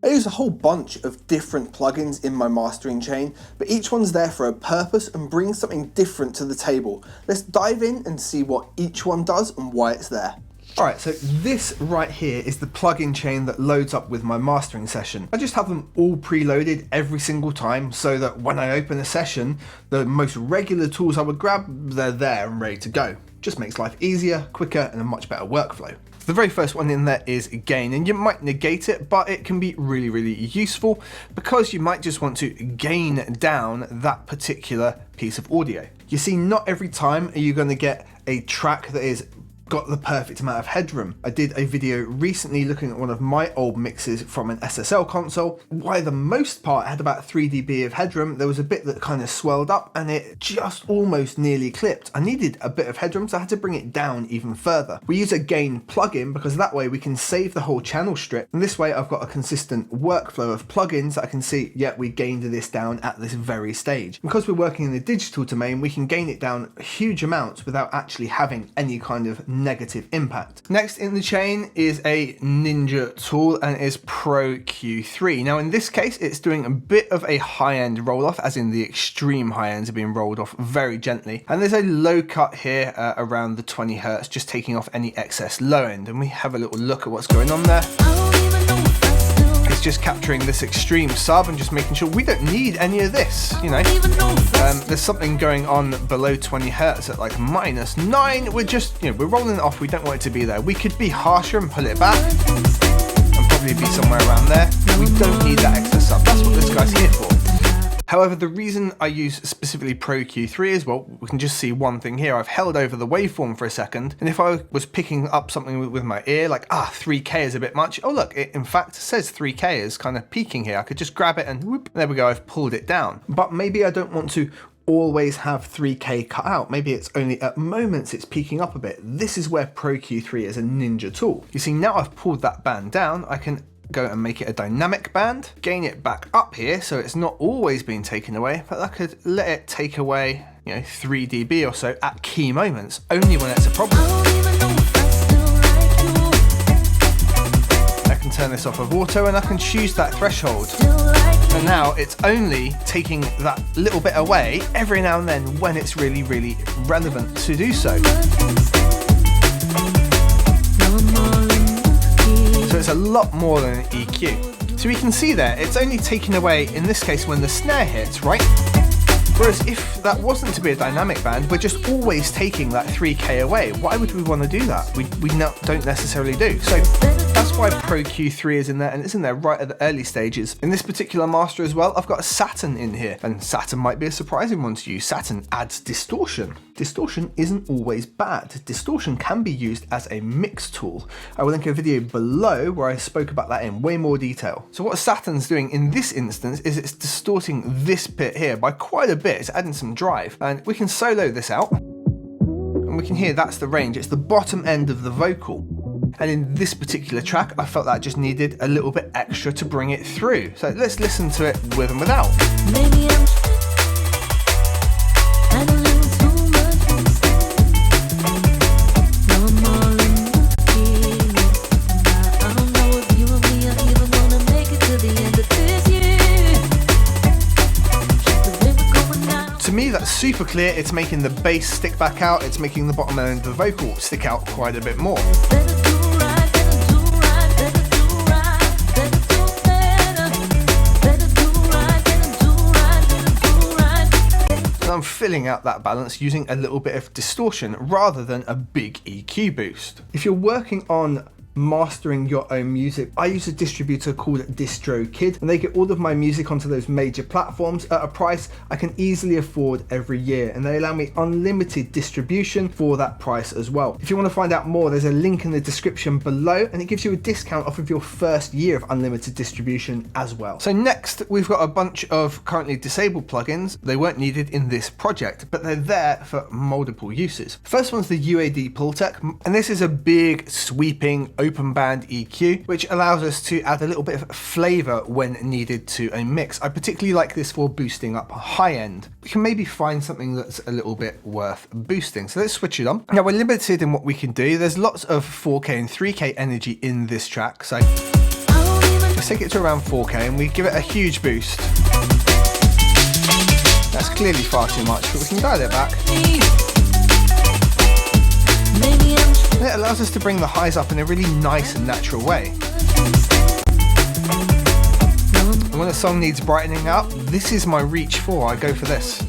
I use a whole bunch of different plugins in my mastering chain, but each one's there for a purpose and brings something different to the table. Let's dive in and see what each one does and why it's there. Alright, so this right here is the plugin chain that loads up with my mastering session. I just have them all preloaded every single time so that when I open a session, the most regular tools I would grab, they're there and ready to go. Just makes life easier, quicker, and a much better workflow. The very first one in there is gain, and you might negate it, but it can be really, really useful because you might just want to gain down that particular piece of audio. You see, not every time are you going to get a track that is got the perfect amount of headroom. I did a video recently looking at one of my old mixes from an SSL console. By the most part, it had about 3 dB of headroom. There was a bit that kind of swelled up and it just almost nearly clipped. I needed a bit of headroom, so I had to bring it down even further. We use a gain plugin because that way we can save the whole channel strip. And this way I've got a consistent workflow of plugins that I can see, yeah, we gained this down at this very stage. Because we're working in the digital domain, we can gain it down huge amounts without actually having any kind of negative impact. Next in the chain is a Ninja tool, and it is Pro Q3. Now in this case, it's doing a bit of a high-end roll-off, as in the extreme high ends are being rolled off very gently. And there's a low cut here around the 20 Hertz, just taking off any excess low end. And we have a little look at what's going on there. It's just capturing this extreme sub and just making sure we don't need any of this, you know. There's something going on below 20 Hertz at like -9. We're just, you know, we're rolling it off. We don't want it to be there. We could be harsher and pull it back and probably be somewhere around there. We don't need that extra sub. That's what this guy's here for. However, the reason I use specifically Pro Q3 is, well, we can just see one thing here. I've held over the waveform for a second, and if I was picking up something with my ear, like, 3K is a bit much. Oh look, it in fact says 3K is kind of peaking here. I could just grab it and whoop, there we go, I've pulled it down. But maybe I don't want to always have 3K cut out. Maybe it's only at moments it's peaking up a bit. This is where Pro Q3 is a ninja tool. You see, now I've pulled that band down, I can go and make it a dynamic band, gain it back up here so it's not always being taken away, but I could let it take away, you know, 3 dB or so at key moments, only when it's a problem. I can turn this off of auto and I can choose that threshold. And now it's only taking that little bit away every now and then when it's really, really relevant to do so. So it's a lot more than an EQ. So we can see there, it's only taken away, in this case, when the snare hits, right? Whereas if that wasn't to be a dynamic band, we're just always taking that 3K away. Why would we want to do that? We don't necessarily do. So that's why Pro Q3 is in there, and it's in there right at the early stages. In this particular master as well, I've got a Saturn in here, and Saturn might be a surprising one to use. Saturn adds distortion. Distortion isn't always bad. Distortion can be used as a mix tool. I will link a video below where I spoke about that in way more detail. So what Saturn's doing in this instance is it's distorting this bit here by quite a bit. It's adding some drive, and we can solo this out and we can hear that's the range. It's the bottom end of the vocal, and in this particular track I felt that just needed a little bit extra to bring it through. So let's listen to it with and without. Maybe to me, that's super clear. It's making the bass stick back out. It's making the bottom end of the vocal stick out quite a bit more. And I'm filling out that balance using a little bit of distortion rather than a big EQ boost. If you're working on mastering your own music, I use a distributor called DistroKid, and they get all of my music onto those major platforms at a price I can easily afford every year, and they allow me unlimited distribution for that price as well. If you want to find out more, there's a link in the description below, and it gives you a discount off of your first year of unlimited distribution as well. So next, we've got a bunch of currently disabled plugins. They weren't needed in this project, but they're there for multiple uses. First one's the UAD Pull Tech, and this is a big sweeping open band EQ, which allows us to add a little bit of flavor when needed to a mix. I particularly like this for boosting up high end. We can maybe find something that's a little bit worth boosting. So let's switch it on. Now we're limited in what we can do. There's lots of 4K and 3K energy in this track. So let's let's take it to around 4K and we give it a huge boost. That's clearly far too much, but we can dial it back. And it allows us to bring the highs up in a really nice and natural way. And when a song needs brightening up, this is my reach for. I go for this.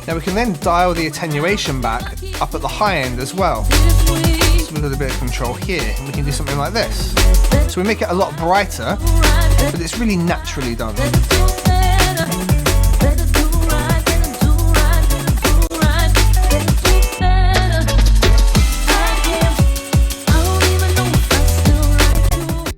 Now we can then dial the attenuation back up at the high end as well. So we've got a bit of control here, and we can do something like this. So we make it a lot brighter, but it's really naturally done.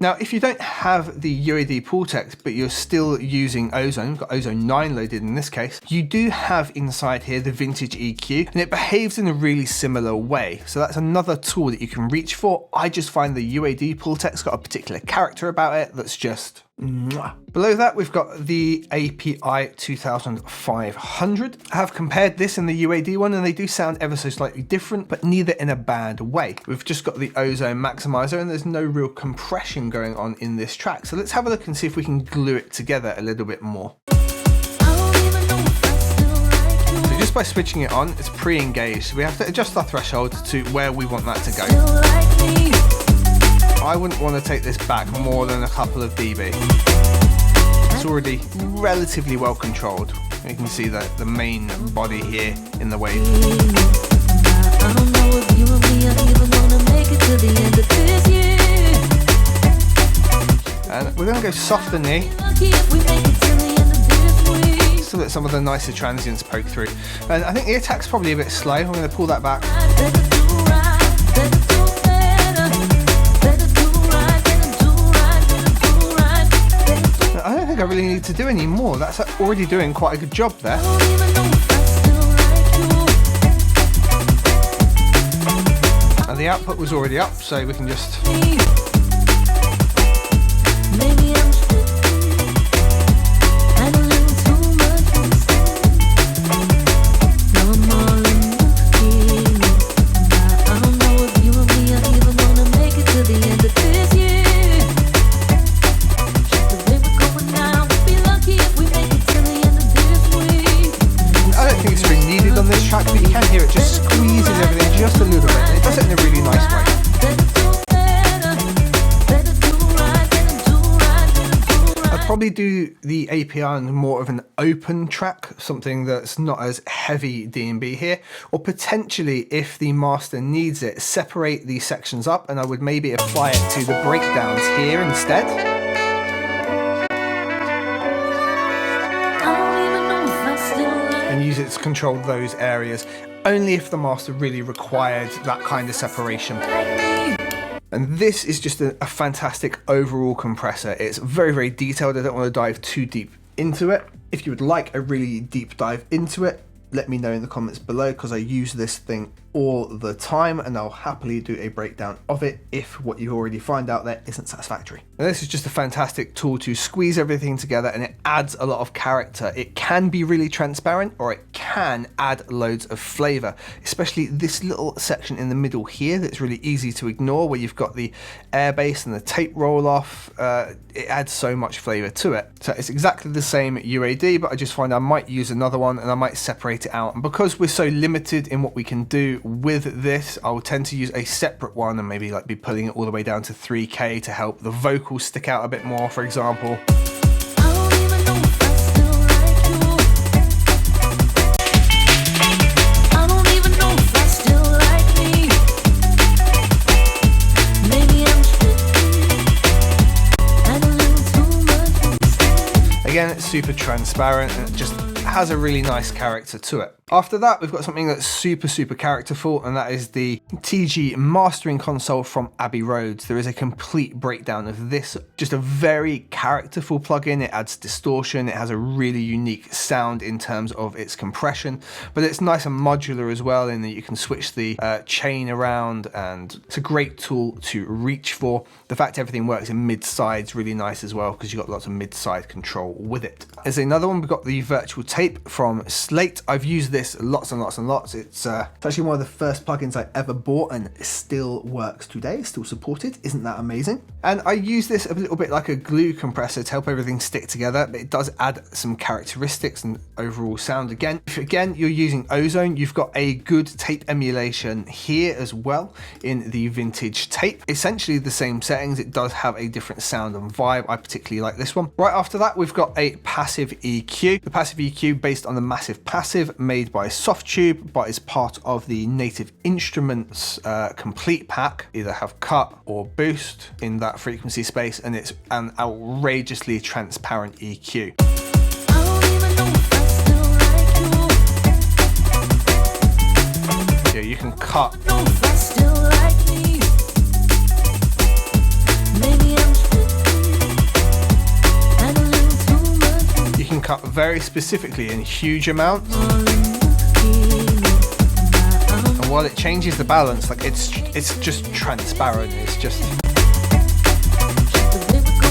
Now, if you don't have the UAD Pull Tech, but you're still using Ozone, we've got Ozone 9 loaded in this case, you do have inside here the vintage EQ, and it behaves in a really similar way. So that's another tool that you can reach for. I just find the UAD Pull Tech's got a particular character about it that's just mwah. Below that, we've got the API 2500. I have compared this and the UAD one, and they do sound ever so slightly different, but neither in a bad way. We've just got the Ozone maximizer, and there's no real compression going on in this track. So let's have a look and see if we can glue it together a little bit more. So just by switching it on, it's pre-engaged. So we have to adjust our threshold to where we want that to go. I wouldn't want to take this back more than a couple of dB. It's already relatively well controlled. You can see the main body here in the wave. And we're going to go softer knee, so that some of the nicer transients poke through. And I think the attack's probably a bit slow. I'm going to pull that back. I don't think I really need to do any more. That's already doing quite a good job there. And the output was already up, so we can just... But you can hear it just squeezes everything just a little bit, and it does it in a really nice way. I'd probably do the API on more of an open track, something that's not as heavy D&B here, or potentially, if the master needs it, separate these sections up, and I would maybe apply it to the breakdowns here instead. And use it to control those areas, only if the master really required that kind of separation. And this is just a fantastic overall compressor. It's very, very detailed. I don't want to dive too deep into it. If you would like a really deep dive into it, let me know in the comments below, because I use this thing all the time and I'll happily do a breakdown of it if what you already find out there isn't satisfactory. Now, this is just a fantastic tool to squeeze everything together, and it adds a lot of character. It can be really transparent, or it can add loads of flavor, especially this little section in the middle here that's really easy to ignore, where you've got the air bass and the tape roll off. It adds so much flavor to it. So it's exactly the same UAD, but I just find I might use another one and I might separate it out. And because we're so limited in what we can do with this, I will tend to use a separate one and maybe like be pulling it all the way down to 3K to help the vocals stick out a bit more, for example. Again, it's super transparent and it just has a really nice character to it. After that, we've got something that's super, super characterful, and that is the TG mastering console from Abbey Roads. There is a complete breakdown of this, just a very characterful plugin. It adds distortion, it has a really unique sound in terms of its compression, but it's nice and modular as well, in that you can switch the chain around, and it's a great tool to reach for. The fact everything works in mid-side's really nice as well, because you've got lots of mid-side control with it. There's another one, we've got the virtual tape tape from Slate. I've used this lots and lots and lots. It's actually one of the first plugins I ever bought, and it still works today, still supported. Isn't that amazing? And I use this a little bit like a glue compressor to help everything stick together, but it does add some characteristics and overall sound again. If again you're using Ozone, you've got a good tape emulation here as well in the vintage tape. Essentially the same settings, it does have a different sound and vibe. I particularly like this one. Right after that, we've got a passive EQ. The passive EQ based on the Massive Passive made by Softube, but is part of the Native Instruments complete pack. Either have cut or boost in that frequency space, and it's an outrageously transparent EQ. Yeah, you can cut. You can cut very specifically in huge amounts. And while it changes the balance, like it's just transparent. It's just,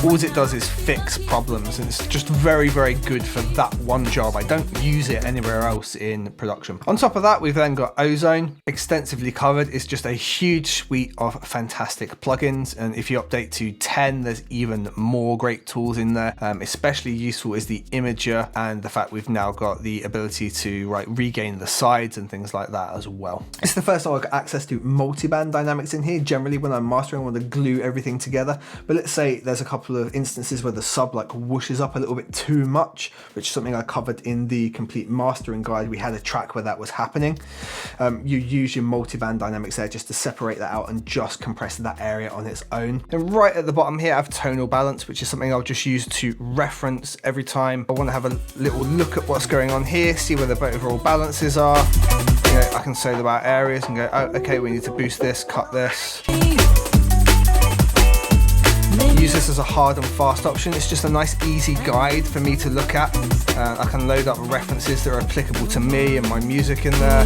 all it does is fix problems, and it's just very, very good for that one job. I don't use it anywhere else in production. On top of that, we've then got Ozone, extensively covered. It's just a huge suite of fantastic plugins, and if you update to 10, there's even more great tools in there. Especially useful is the imager, and the fact we've now got the ability to regain the sides and things like that as well. It's the first time I've got access to Multiband Dynamics in here. Generally when I'm mastering, I want to glue everything together, but let's say there's a couple of instances where the sub whooshes up a little bit too much, which is something I covered in the complete mastering guide. We had a track where that was happening. You use your Multiband Dynamics there just to separate that out and just compress that area on its own. And right at the bottom here I have tonal balance, which is something I'll just use to reference every time I want to have a little look at what's going on here, see where the overall balances are. You know, I can say about areas and go, oh, okay, we need to boost this, cut this. Use this as a hard and fast option. It's just a nice easy guide for me to look at. I can load up references that are applicable to me and my music in there.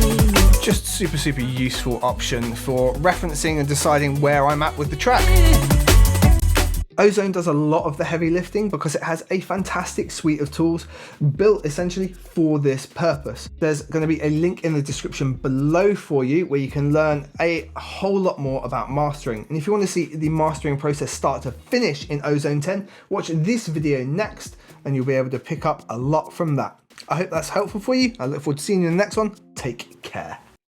Just super, super useful option for referencing and deciding where I'm at with the track. Ozone does a lot of the heavy lifting because it has a fantastic suite of tools built essentially for this purpose. There's going to be a link in the description below for you where you can learn a whole lot more about mastering. And if you want to see the mastering process start to finish in Ozone 10, watch this video next and you'll be able to pick up a lot from that. I hope that's helpful for you. I look forward to seeing you in the next one. Take care.